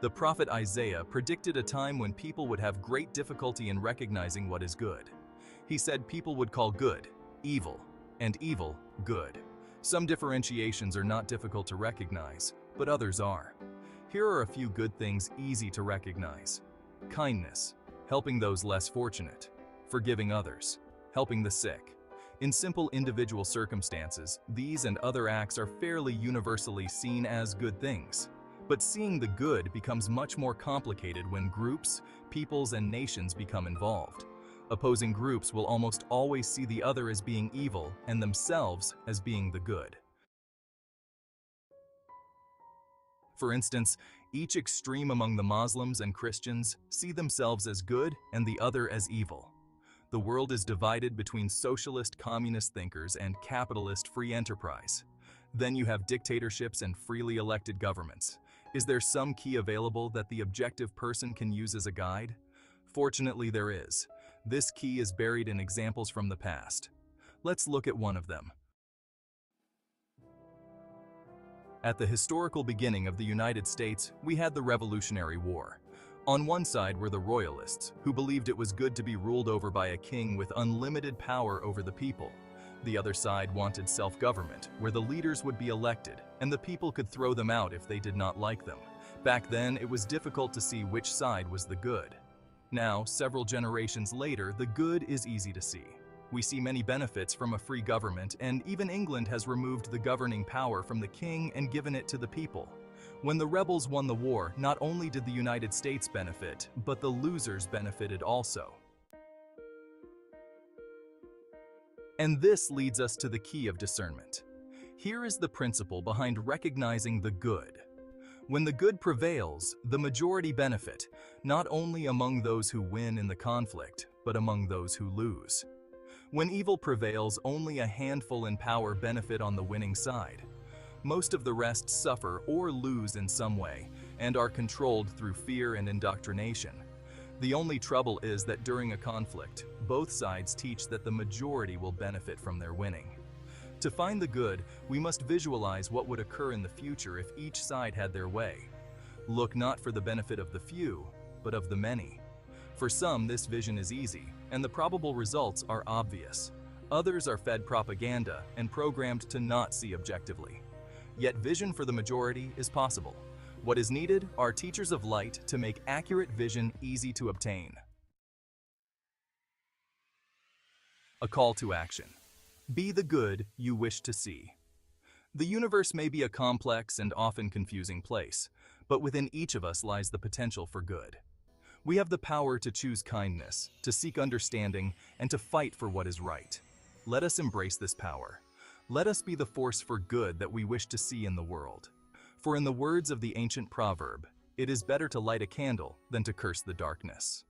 The prophet Isaiah predicted a time when people would have great difficulty in recognizing what is good. He said people would call good evil, and evil good. Some differentiations are not difficult to recognize, but others are. Here are a few good things easy to recognize. Kindness, helping those less fortunate. Forgiving others, helping the sick. In simple individual circumstances, these and other acts are fairly universally seen as good things. But seeing the good becomes much more complicated when groups, peoples, and nations become involved. Opposing groups will almost always see the other as being evil and themselves as being the good. For instance, each extreme among the Muslims and Christians see themselves as good and the other as evil. The world is divided between socialist communist thinkers and capitalist free enterprise. Then you have dictatorships and freely elected governments. Is there some key available that the objective person can use as a guide? Fortunately, there is. This key is buried in examples from the past. Let's look at one of them. At the historical beginning of the United States, we had the Revolutionary War. On one side were the Royalists, who believed it was good to be ruled over by a king with unlimited power over the people. The other side wanted self-government, where the leaders would be elected, and the people could throw them out if they did not like them. Back then, it was difficult to see which side was the good. Now, several generations later, the good is easy to see. We see many benefits from a free government, and even England has removed the governing power from the king and given it to the people. When the rebels won the war, not only did the United States benefit, but the losers benefited also. And this leads us to the key of discernment. Here is the principle behind recognizing the good. When the good prevails, the majority benefit, not only among those who win in the conflict, but among those who lose. When evil prevails, only a handful in power benefit on the winning side. Most of the rest suffer or lose in some way, and are controlled through fear and indoctrination. The only trouble is that during a conflict, both sides teach that the majority will benefit from their winning. To find the good, we must visualize what would occur in the future if each side had their way. Look not for the benefit of the few, but of the many. For some, this vision is easy, and the probable results are obvious. Others are fed propaganda and programmed to not see objectively. Yet vision for the majority is possible. What is needed are teachers of light to make accurate vision easy to obtain. A call to action. Be the good you wish to see. The universe may be a complex and often confusing place, but within each of us lies the potential for good. We have the power to choose kindness, to seek understanding, and to fight for what is right. Let us embrace this power. Let us be the force for good that we wish to see in the world. For in the words of the ancient proverb, it is better to light a candle than to curse the darkness.